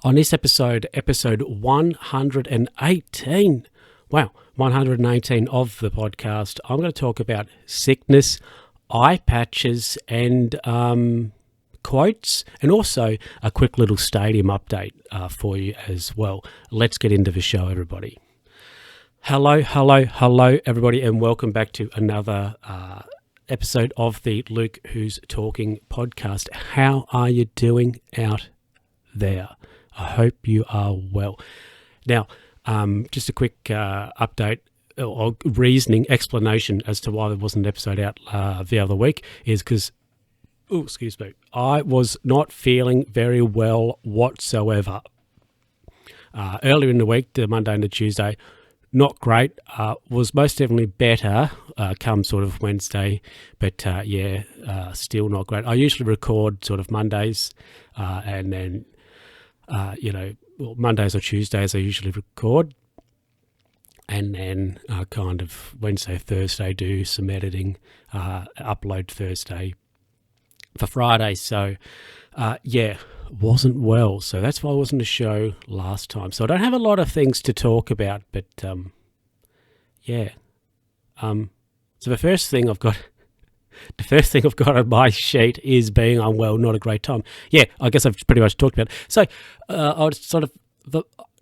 On this episode 118, wow, 118 of the podcast, I'm going to talk about sickness, eye patches, and quotes, and also a quick little stadium update for you as well. Let's get into the show, everybody. Hello, everybody, and welcome back to another episode of the Luke Who's Talking podcast. How are you doing out there? I hope you are well. Now, just a quick update or reasoning explanation as to why there wasn't an episode out the other week is because, I was not feeling very well whatsoever. Earlier in the week, the Monday and the Tuesday, not great, was most definitely better come sort of Wednesday, but still not great. I usually record sort of Mondays and then, Mondays or Tuesdays I usually record, and then kind of Wednesday, Thursday do some editing, upload Thursday for Friday. So, wasn't well. So that's why I wasn't a show last time. So I don't have a lot of things to talk about, but so the first thing I've got on my sheet is being unwell, not a great time. Yeah, I guess I've pretty much talked about it. So I was sort of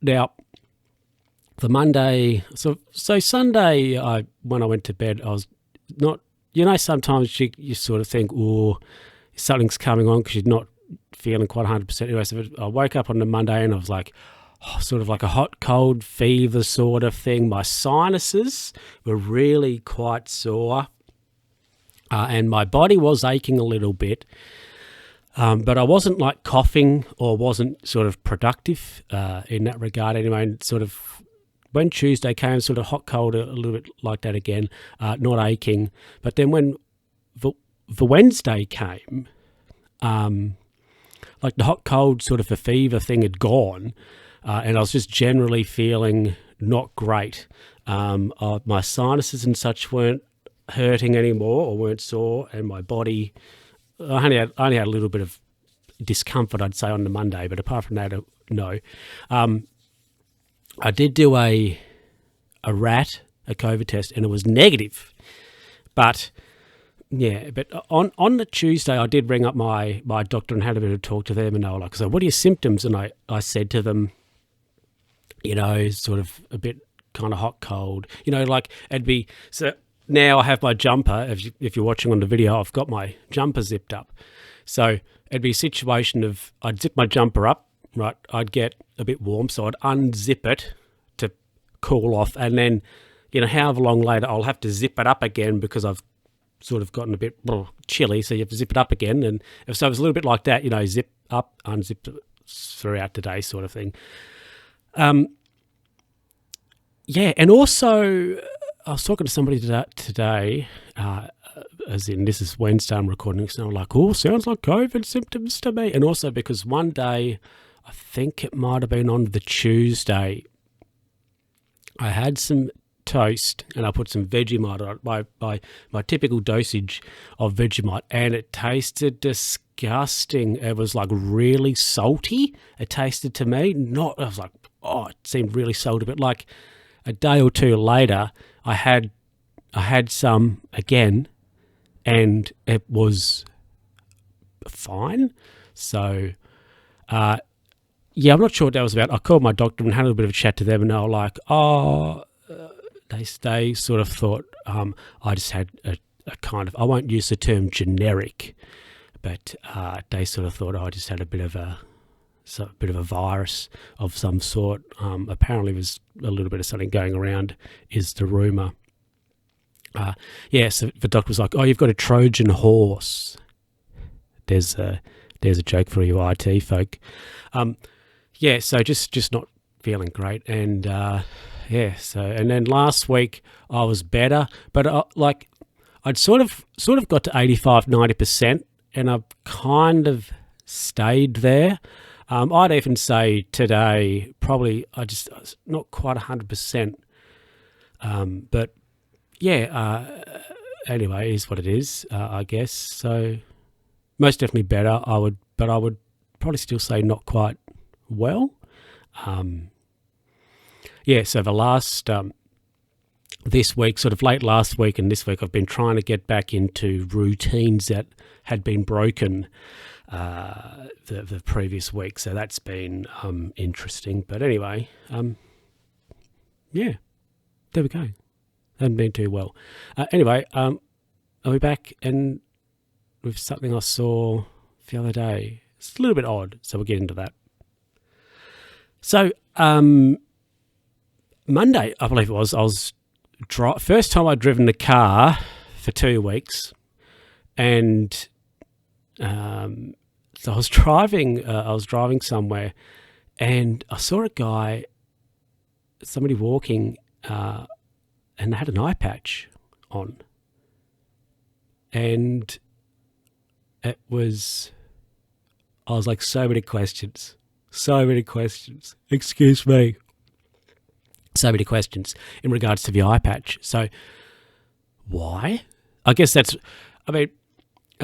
the Monday. So Sunday, when I went to bed, I was not. Sometimes you sort of think, oh, something's coming on because you're not feeling quite 100%. Anyway, so I woke up on the Monday and I was like, sort of like a hot, cold fever sort of thing. My sinuses were really quite sore. And my body was aching a little bit, but I wasn't like coughing or wasn't sort of productive in that regard anyway. And sort of when Tuesday came, sort of hot, cold, a little bit like that again, not aching. But then when the Wednesday came, like the hot, cold sort of the fever thing had gone, and I was just generally feeling not great. My sinuses and such weren't hurting anymore or weren't sore, and my body, I only had a little bit of discomfort, I'd say, on the Monday, but apart from that, no. I did do a COVID test, and it was negative, but on the Tuesday I did ring up my doctor and had a bit of talk to them, and they were like, so what are your symptoms? And I said to them, sort of a bit kind of hot, cold, like it'd be, so now I have my jumper. If you're watching on the video, I've got my jumper zipped up. So it'd be a situation of I'd zip my jumper up, right? I'd get a bit warm, so I'd unzip it to cool off. And then, however long later, I'll have to zip it up again because I've sort of gotten a bit chilly. So you have to zip it up again. And so it was a little bit like that, zip up, unzip throughout the day sort of thing. And also I was talking to somebody today, as in this is Wednesday I'm recording, so I'm like, oh, sounds like COVID symptoms to me. And also because one day, I think it might have been on the Tuesday, I had some toast and I put some Vegemite on it, my typical dosage of Vegemite, and it tasted disgusting. It was like really salty. It tasted to me, I was like, oh, it seemed really salty, but like a day or two later, I had some again, and it was fine. So, I'm not sure what that was about. I called my doctor and had a little bit of a chat to them, and they were like, they sort of thought I just had a kind of, I won't use the term generic, but they sort of thought I just had a bit of a virus of some sort. Apparently there's a little bit of something going around, is the rumour. So the doctor was like, oh, you've got a Trojan horse. There's a joke for you IT folk. So just not feeling great. And and then last week I was better, but I'd sort of got to 85-90%, and I've kind of stayed there. I'd even say today, probably I was not quite 100%. But anyway, it is what it is, I guess. So most definitely better. I would probably still say not quite unwell. So the last this week, sort of late last week and this week, I've been trying to get back into routines that had been broken the previous week. So that's been interesting. But anyway, there we go. Haven't been too well. Anyway, I'll be back and with something I saw the other day. It's a little bit odd, so we'll get into that. So Monday, I believe it was, I was first time I'd driven the car for 2 weeks, and so I was driving somewhere, and I saw somebody walking, and they had an eye patch on, and I was like, so many questions. Excuse me. So many questions in regards to the eye patch. So why? I guess I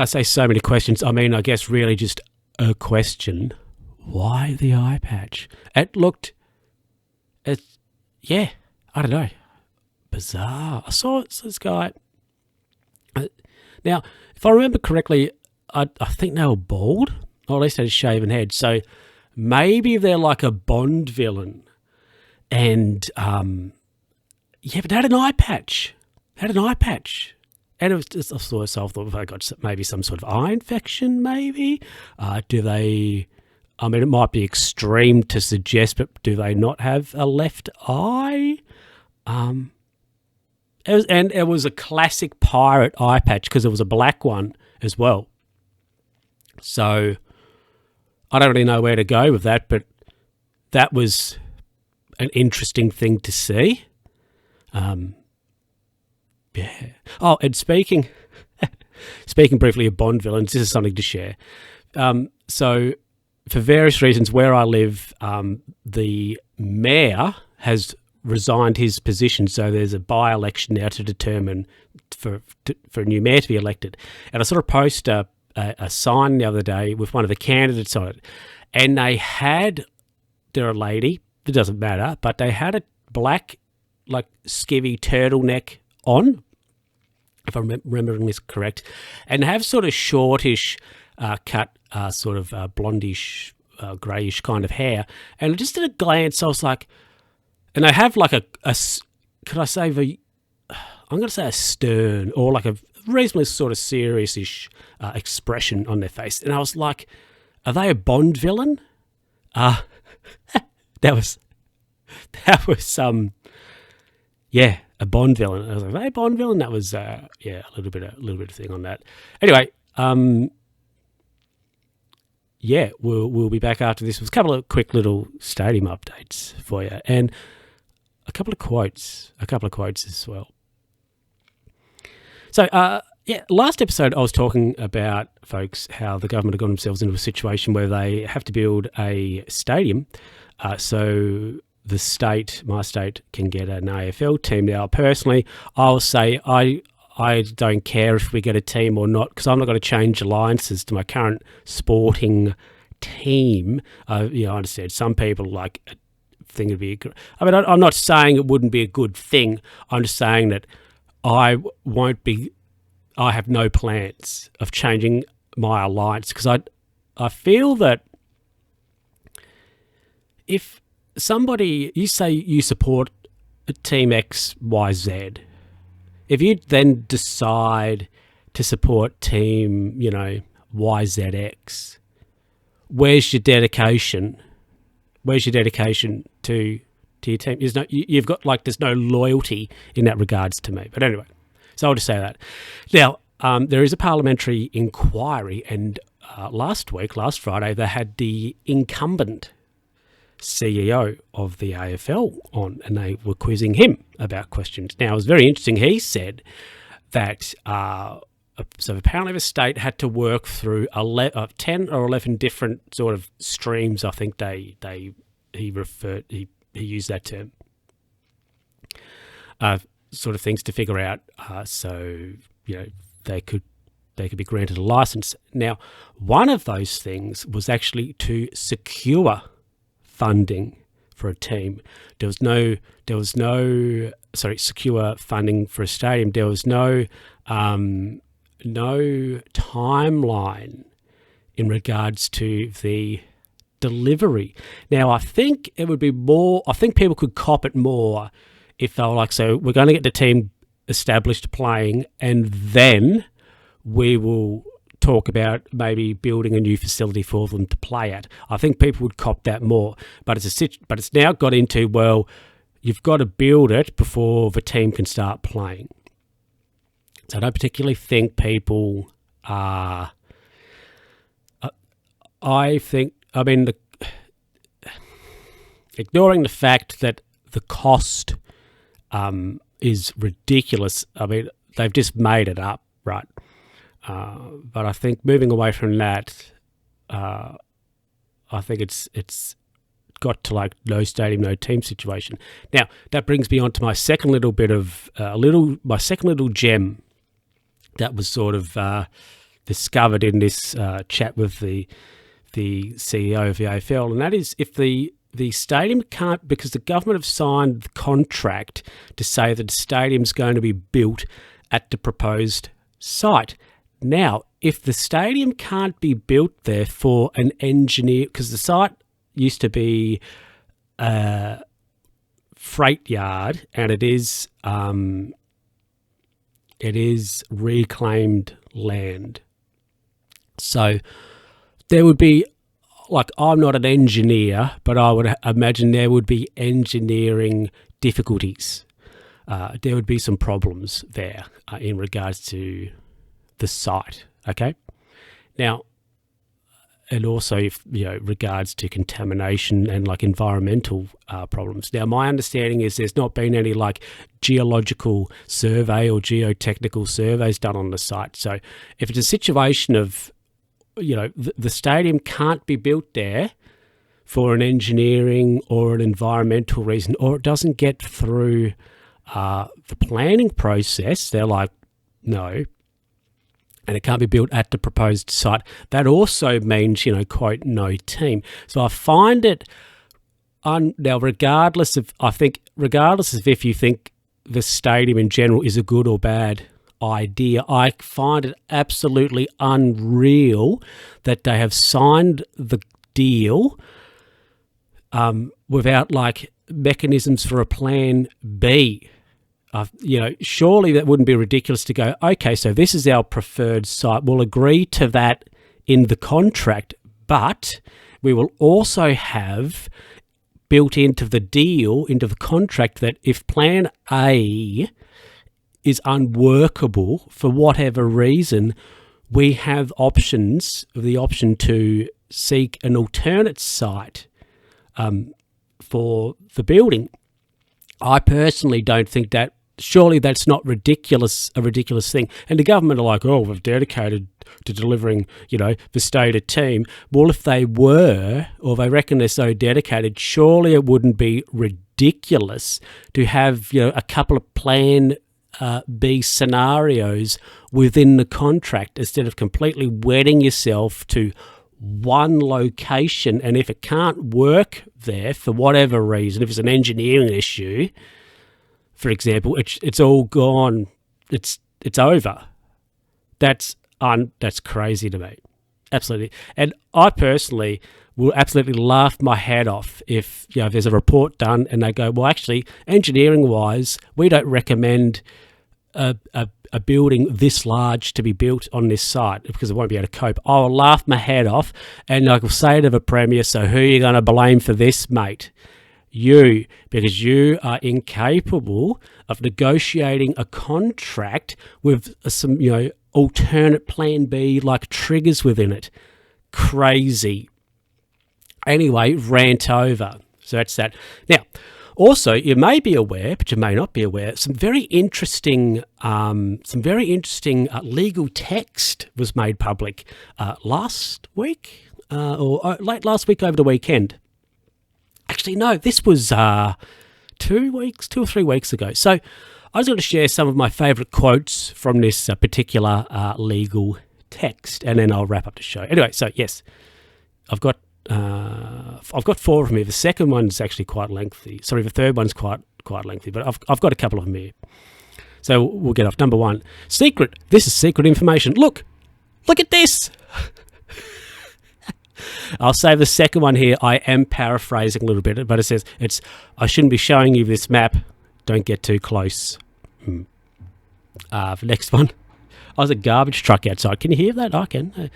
say so many questions. I mean, I guess really just a question. Why the eye patch? I don't know. Bizarre. I saw this guy. Now, if I remember correctly, I think they were bald, or at least had a shaven head. So maybe they're like a Bond villain. And, but they had an eye patch. And it was just, I thought, if I got maybe some sort of eye infection, maybe? It might be extreme to suggest, but do they not have a left eye? It was a classic pirate eye patch because it was a black one as well. So I don't really know where to go with that, but that was an interesting thing to see. Oh, and speaking briefly of Bond villains, this is something to share. So for various reasons, where I live, the mayor has resigned his position, so there's a by-election now to determine for a new mayor to be elected. And I sort of posted a sign the other day with one of the candidates on it, and they're a lady, it doesn't matter, but they had a black, like, skivvy turtleneck on, if I'm remembering this correct, and have sort of shortish cut, sort of blondish, greyish kind of hair. And just at a glance, I was like, and they have like could I say I'm going to say a stern or like a reasonably sort of serious-ish expression on their face. And I was like, are they a Bond villain? That was a Bond villain. I was like, are they a Bond villain? That was a little bit of thing on that. Anyway, we'll be back after this with a couple of quick little stadium updates for you and a couple of quotes as well. So, last episode I was talking about, folks, how the government have got themselves into a situation where they have to build a stadium so the my state, can get an AFL team. Now, personally, I'll say I don't care if we get a team or not, because I'm not going to change alliances to my current sporting team. I understand some people think it'd be I'm not saying it wouldn't be a good thing. I'm just saying that I have no plans of changing my alliance, because I feel that if somebody, you say you support team X, Y, Z, if you then decide to support team, YZX, where's your dedication? Where's your dedication to your team? There's no loyalty in that regards to me. But anyway, so I'll just say that. Now, there is a parliamentary inquiry, and last Friday, they had the incumbent CEO of the AFL on, and they were quizzing him about questions. Now, it was very interesting. He said that so apparently the state had to work through 10 or 11 different sort of streams. I think he used that term, sort of things to figure out. So they could be granted a license. Now, one of those things was actually to secure funding for a team. There was no secure funding for a stadium. There was no timeline in regards to the delivery. Now, I think it would be more, I think people could cop it more if they were like, so we're going to get the team established playing, and then we will talk about maybe building a new facility for them to play at. I think people would cop that more. But it's now got into, well, you've got to build it before the team can start playing. So I don't particularly think people are... ignoring the fact that the cost is ridiculous. I mean, they've just made it up, right? But I think moving away from that, I think it's got to like no stadium, no team situation. Now that brings me on to my second little bit of my second little gem that was sort of discovered in this chat with the CEO of the AFL, and that is if the stadium can't, because the government have signed the contract to say that the stadium's going to be built at the proposed site. Now, if the stadium can't be built there for an engineer, because the site used to be a freight yard, and it is reclaimed land. So there would be, like, I'm not an engineer, but I would imagine there would be engineering difficulties. There would be some problems there in regards to the site, okay? Now, and also, regards to contamination and, like, environmental problems. Now, my understanding is there's not been any, like, geological survey or geotechnical surveys done on the site. So if it's a situation of, the stadium can't be built there for an engineering or an environmental reason, or it doesn't get through the planning process, they're like, no, and it can't be built at the proposed site. That also means, quote, no team. So I find it, now regardless of if you think the stadium in general is a good or bad idea, I find it absolutely unreal that they have signed the deal without, like, mechanisms for a plan B. Surely that wouldn't be ridiculous to go, okay, so this is our preferred site. We'll agree to that in the contract, but we will also have built into the deal, into the contract, that if plan A is unworkable for whatever reason, we have the option to seek an alternate site for the building. I personally don't think that. Surely that's not a ridiculous thing. And the government are like, oh, we've dedicated to delivering, the stated team. Well, if they were, or they reckon they're so dedicated, surely it wouldn't be ridiculous to have, a couple of plan B scenarios within the contract instead of completely wedding yourself to one location. And if it can't work there for whatever reason, if it's an engineering issue, for example, it's all gone. It's over. That's crazy to me. Absolutely. And I personally will absolutely laugh my head off if there's a report done and they go, well, actually, engineering wise, we don't recommend a building this large to be built on this site because it won't be able to cope. I'll laugh my head off and I will say to the Premier, so who are you going to blame for this, mate? You, because you are incapable of negotiating a contract with some, alternate plan B, like triggers within it. Crazy. Anyway, rant over. So that's that. Now, also, you may be aware, but you may not be aware, some very interesting legal text was made public last week or late last week over the weekend. Actually, no, this was 2 or 3 weeks ago. So I was going to share some of my favourite quotes from this particular legal text, and then I'll wrap up the show. Anyway, so yes, I've got I've got 4 of them here. The second one's actually quite lengthy. Sorry, the third one's quite lengthy, but I've got a couple of them here. So we'll get off. Number 1, secret. This is secret information. Look at this. I'll save the second one here. I am paraphrasing a little bit, but it says, I shouldn't be showing you this map. Don't get too close. The next one. Oh, there's a garbage truck outside. Can you hear that? I can.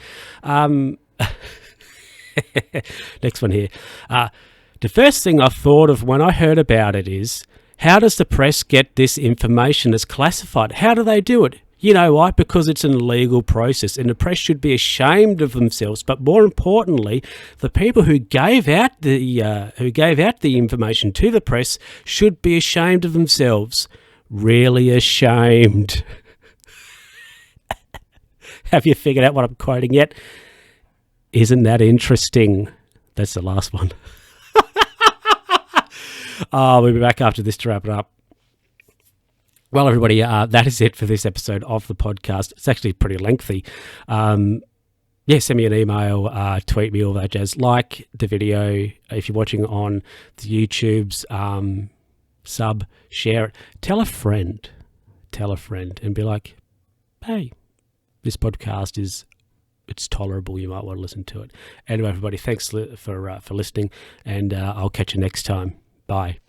Next one here. The first thing I thought of when I heard about it is, how does the press get this information as classified? How do they do it? You know why? Because it's an illegal process, and the press should be ashamed of themselves. But more importantly, the people who gave out the information to the press should be ashamed of themselves. Really ashamed. Have you figured out what I'm quoting yet? Isn't that interesting? That's the last one. We'll be back after this to wrap it up. Well, everybody, that is it for this episode of the podcast. It's actually pretty lengthy. Send me an email, tweet me, all that jazz. Like the video if you're watching on the YouTube's, sub, share it. Tell a friend, and be like, hey, this podcast it's tolerable. You might want to listen to it. Anyway, everybody, thanks for listening, and I'll catch you next time. Bye.